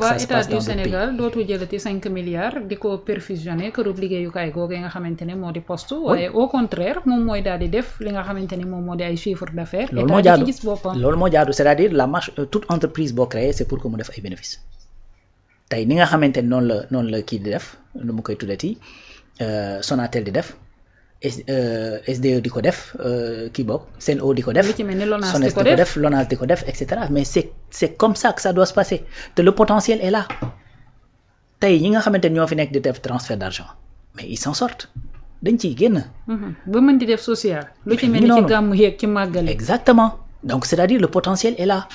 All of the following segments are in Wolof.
waa état du Sénégal dootu jëlati 5 milliards di ko perfusionné kërub liggéeyukaay googee nga xamante ne moo di poste waaye au contraire moom mooy daal di def li nga xamante ni moom moo di ay chiffre d'affaires état di ci gis boppam loolu moo jaadu c'est-à-dire la marche toute entreprise boo créée c'est pour que mu def ay bénéfices tey ni nga xamante ni noonu la kii di def nu mu koy tuddati Sonatel di def SDE di ko def kii bokk Sen'Eau di ko def SONES di ko def LONASE di ko def et cetera mais c'est comme ça que ça doit se passer te le potentiel est là tey ñi nga xamante ni ñoo fi nekk di def transfert d'argent mais ils s'en sortent dañ ciy génn. ba mën di def social. lu ci mel ni ci gàmmu yeeg ci màggal. exactement donc c'est-à-dire le potentiel est là.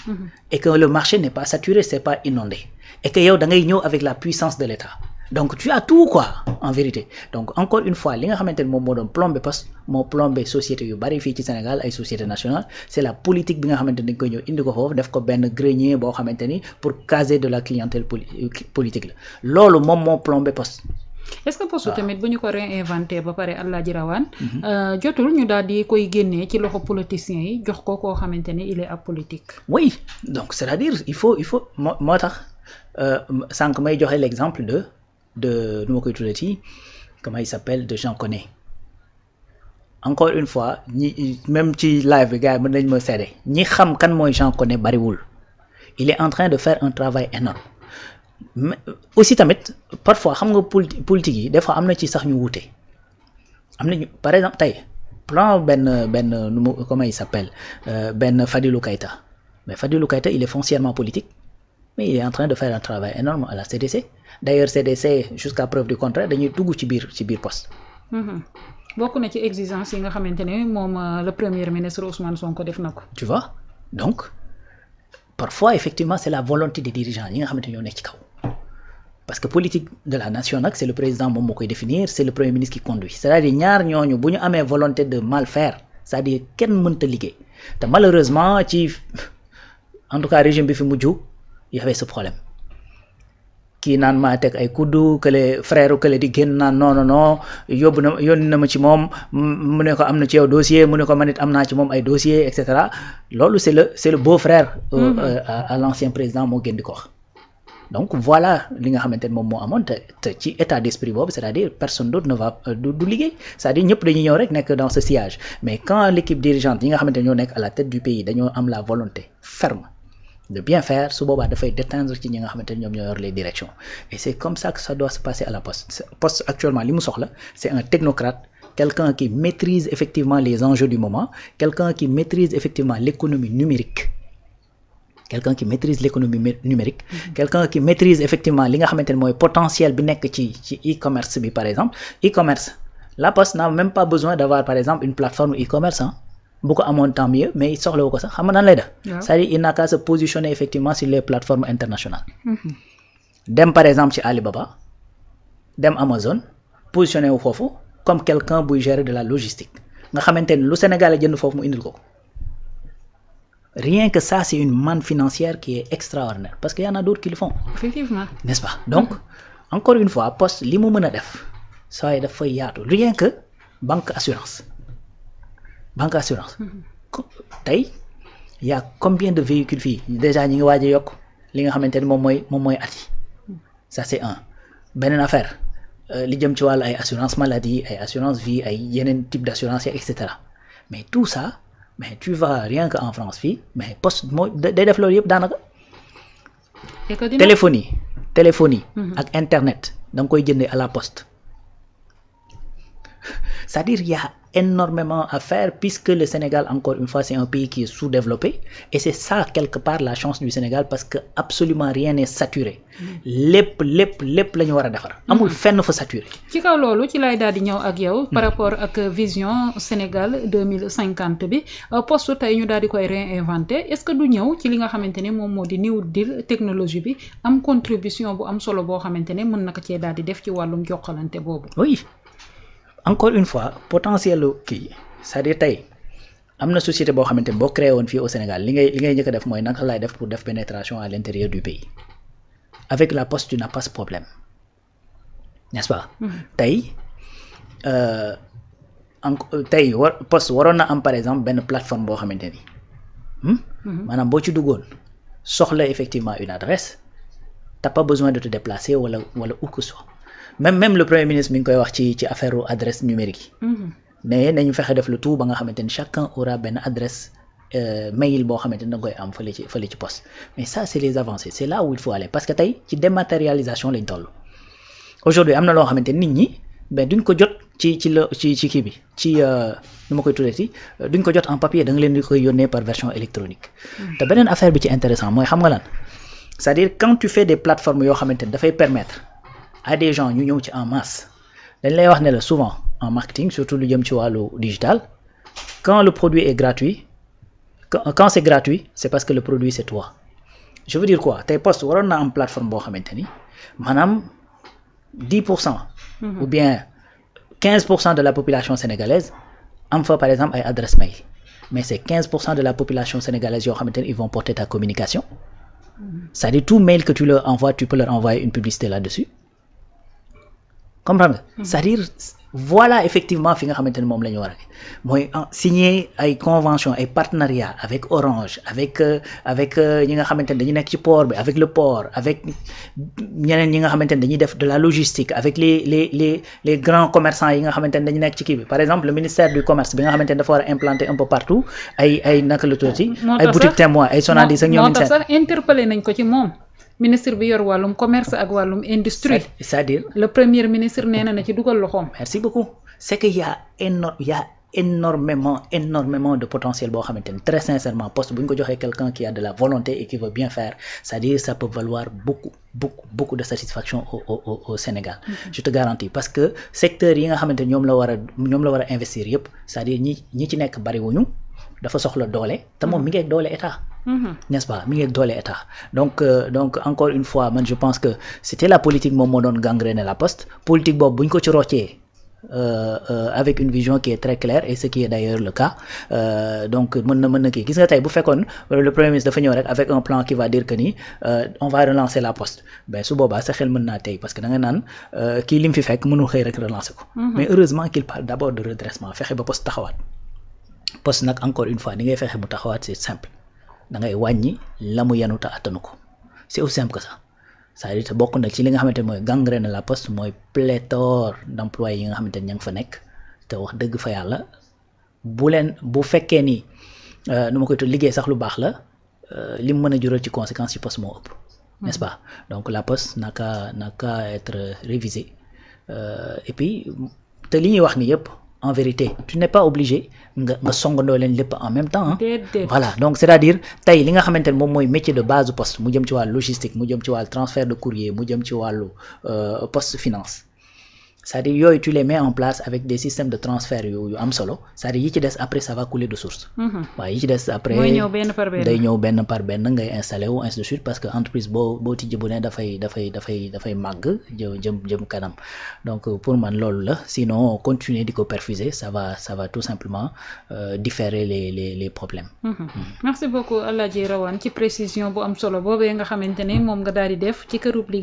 Et que le marché n'est pas saturé c'est pas inondé et que yow da ngay ñëw avec la puissance de l'État. Donc tu as tout quoi en vérité donc encore une fois li nga xamante ne moom moo doon plombé poste moo plombé société yu bari fii ci Sénégal ay société nationale c'est la politique bi nga xamante ne dañ koy ñëw indi ko foofu def ko benn grenier boo xamante ni pour caser de la clientèle politique la loolu moom moo plombé poste. est-ce que poste tamit bu ñu ko réinventé ba pare Alaaji Rawaan jotul ñu daal di koy génnee ci loxo politiciens yi jox ko koo xamante ni il est apolitique. oui donc c'est-à-dire il faut moo tax sànq may joxe l'exemple de nu ma koy tuddati comment il s'appelle de Jean Koné encore une fois ñi même ci live bi gars yi mën nañ ma seede ñi xam kan mooy Jean Koné bariwul il est en train de faire un travail énorme mais aussi tamit parfois xam nga politique yi des fois am na ci sax ñu wuute am nañu par exemple tey plan benn nu mu comment il s'appelle benn Fadilou Keïta mais Fadilou Keïta il est foncièrement politique mais il est en train de faire un travail énorme à la CDC d'ailleurs CDC jusqu'à preuve du contraire dañuy dugg ci biir poste. bokk na ci exigence yi nga xamante ne moom le premier ministre Ousmane Sonko def na ko. tu vois donc parfois effectivement c'est la volonté des dirigeants yi nga xamante ne ñoo nekk ci kaw parce que politique de la nation nag c'est le président moom moo koy définir c'est le premier ministre qui conduit c'est-à-dire ñaar ñooñu bu ñu amee volonté de mal faire c'est-à-dire kenn mënta liggéey te malheureusement ci en tout cas régime bi fi mujj y avait ce problème. kii naan maa teg ay kuddu kële frère kële di génn naan non yónni na ma ci moom mu ne ko am na ci yow dossier mu ne ko man it am naa ci moom ay dossier et cetera loolu c'est le beau frère à l'ancien président moo gën di ko wax donc voilà li nga xamante ne moom moo amoon te ci état d'esprit boobu c'est-à-dire personne d'autre ne va du liggéey c'est-à-dire ñëpp dañuy ñëw rek nekk dans ce sillage mais quand l'équipe dirigeante yi nga xamante ne ñoo nekk à la tête du pays dañoo am la volonté ferme de bien faire su boobaa dafay déteindre ci ñi nga xamante ne ñoom ñoo yor les directions et c'est comme ça que ça doit se passer à la poste actuellement li mu soxla c'est un technocrate quelqu'un qui maîtrise effectivement les enjeux du moment quelqu'un qui maîtrise effectivement l'économie numérique quelqu'un qui maîtrise effectivement li nga xamante ne mooy potentiel bi nekk ci e-commerce bi par exemple e-commerce la poste n'a même pas besoin d'avoir par exemple une plateforme e-commerce bu ko amoon tant mieux mais soxlawu ko sax xam nga nan lay def. c'est-à-dire il n'a qu'à se positionner effectivement sur les plateformes internationales. dem par exemple ci Alibaba dem Amazon positionné wu foofu comme quelqu'un buy gérer de la logistique nga xamante ni lu Sénégal jënd foofu mu indil ko rien que ça c'est une manne financière qui est extraordinaire parce qu'il y en a d'autres qui le font. effectivement n'est-ce pas donc encore une fois poste li mu mën a def saa yi dafay yaatu rien que banque assurance. tey y a combien de véhicules fii déjà ñi ngi waaj a yokk li nga xamante ni moom mooy at yi ça c'est un beneen affaire li jëm ci wàllu ay assurance maladie ay assurance vie ay yeneen type d'assurance et cetera mais tout ça mais tu vas rien que en France fii mais poste moo day def loolu yëpp daanaka téléphonie ak internet da nga koy jëndee à la poste c'est-à-dire il y a énormément à faire puisque le Sénégal encore une fois c'est un pays qui est sous-développé et c'est ça quelque part la chance du Sénégal parce que absolument rien n'est saturé lépp la ñu war a defar amul fenn fa saturé. ci kaw loolu ci lay daal di ñëw ak yow par rapport ak vision Sénégal 2050 bi poste tey ñu daal di koy réinventer est-ce que du ñëw ci li nga xamante ne moom moo di New Deal technologie bi am contribution bu am solo boo xamante ne mën na ko cee daal di def ci wàllum jokkalante boobu. oui. encore une fois potentiel kii c'est-à-dire tey am na société boo xamante ne boo créé woon fii au Sénégal li ngay njëkk a def mooy naka laay def pour def pénétration à l'intérieur du pays avec la poste tu n'as pas ce problème n'est-ce pas tey poste waroon na am par exemple benn plateforme boo xamante ni maanaam boo ci duggoon soxla effectivement une adresse t'as pas besoin de te déplacer wala où que ce soit même le premier ministre mi ngi koy wax ci affaire adresse numérique mais nañu fexe def le tout ba nga xamante ni chacun aura benn adresse mail boo xamante ni da nga koy am fële ci poste mais ça c'est les avancées c'est là où il faut aller parce que tey ci dématérialisation lañ toll aujourd'hui am na loo xamante nit ñi mais duñ ko jot ci kii bi ci nu ma koy tuddee duñ ko jot en papier da nga leen di koy yónnee par version électronique te beneen affaire bi ci intéressant mooy xam nga lan c'est-à-dire quand tu fais des plateformes yoo xamante ni dafay permettre à des gens ñu ñëw ci en masse dañ lay wax ne la souvent en marketing surtout lu jëm ci wàllu digital quand le produit est gratuit quand c'est gratuit c'est parce que le produit c'est toi je veux dire quoi tey poste waroon naa am plateforme boo xamante ni maanaam 10% ou bien 15% de la population sénégalaise am fa par exemple ay adresse mail mais c'est 15% de la population sénégalaise yoo xamante ni ils vont porter ta communication c'est-à-dire tout mail que tu leur envoies tu peux leur envoyer une publicité là-dessus comprendre nga c'est-à-dire voilà effectivement fi nga xamante ni moom la ñu war a mooy signer ay convention ay partenariat avec Orange avec ñi nga xamante ni dañu nekk ci port bi avec le port avec ñeneen ñi nga xamante ni dañuy def de la logistique avec les grands commerçants yi nga xamante ni dañu nekk ci kii bi par exemple le ministère du commerce bi nga xamante ni dafa war a implanter un peu partout ay naka la tuuti ay boutique témoin ay Sonadis ak ñoom moo tax sax interpellé nañ ko ci moom ministre bi yor wàllum commerce ak wàllum industrie c'est-à-dire le premier ministre nee na ci dugal loxoom merci beaucoup c'est que y a énormément de potentiel boo xamante ni très sincèrement poste bu ñu ko joxee quelqu'un qui a de la volonté et qui veut bien faire c'est-à-dire ça peut valoir beaucoup de satisfaction au Sénégal je te garantis parce que secteur yi nga xamante ni ñoom la war a investir yëpp c'est-à-dire ñi ci nekk bariwuñu dafa soxla doole te moom mi ngi ak doole état n'est-ce pas mi ngi ak doole état donc encore une fois man je pense que c'était la politique moom moo doon gangréner la poste politique boobu bu ñu ko ci roccee avec une vision qui est très claire et ce qui est d'ailleurs le cas donc mën na kii gis nga tey bu fekkoon le premier ministre dafa ñëw rek avec un plan qui va dire que ni on va relancer la poste ben su boobaa sa xel mën naa tey parce que da nga naan kii li mu fi fekk mënul xëy rek relancer ko mais heureusement qu'il parle d'abord de redressement fexe ba poste taxawaat poste nag encore une fois ni ngay fexe mu taxawaat c'est simple da ngay wàññi la mu yenu te attanu ko c'est aussi simple que ça c'est-à-dire te bokk na ci li nga xamante ne mooy gangrène la poste mooy pléthore d'employés yi nga xamante ne ña nga fa nekk te wax dëgg fa yàlla bu fekkee ni nu ma koy tudd liggéey sax lu baax la li mu mën a jural ci conséquences ci poste moo ëpp n'est-ce pas donc la poste n'a qu'à être révisée et puis te li ñuy wax ni yëpp en vérité tu n'es pas obligé nga songandoo leen lépp en même temps voilà donc c'est-à-dire tey li nga xamante ne moom mooy métier de base du poste mu jëm ci wàllu logistique mu jëm ci wàllu transfert de courrier mu jëm ci wàllu poste finance c'est-à-dire yooyu tu les mets en place avec des systèmes de transfert yu am solo c'est-à-dire yi ci des après ça va couler de source waaw yi ci des après day ñëw benn par benn ngay installé wu ainsi de suite parce que entreprise boo tijji bu ne dafay màgg jëm kanam donc pour man loolu la sinon continuer di ko perfuser ça va tout simplement différer les problèmes merci beaucoup Alaaji Rawane ci précision bu am solo boobee nga xamante ne moom nga daal di def ci kërub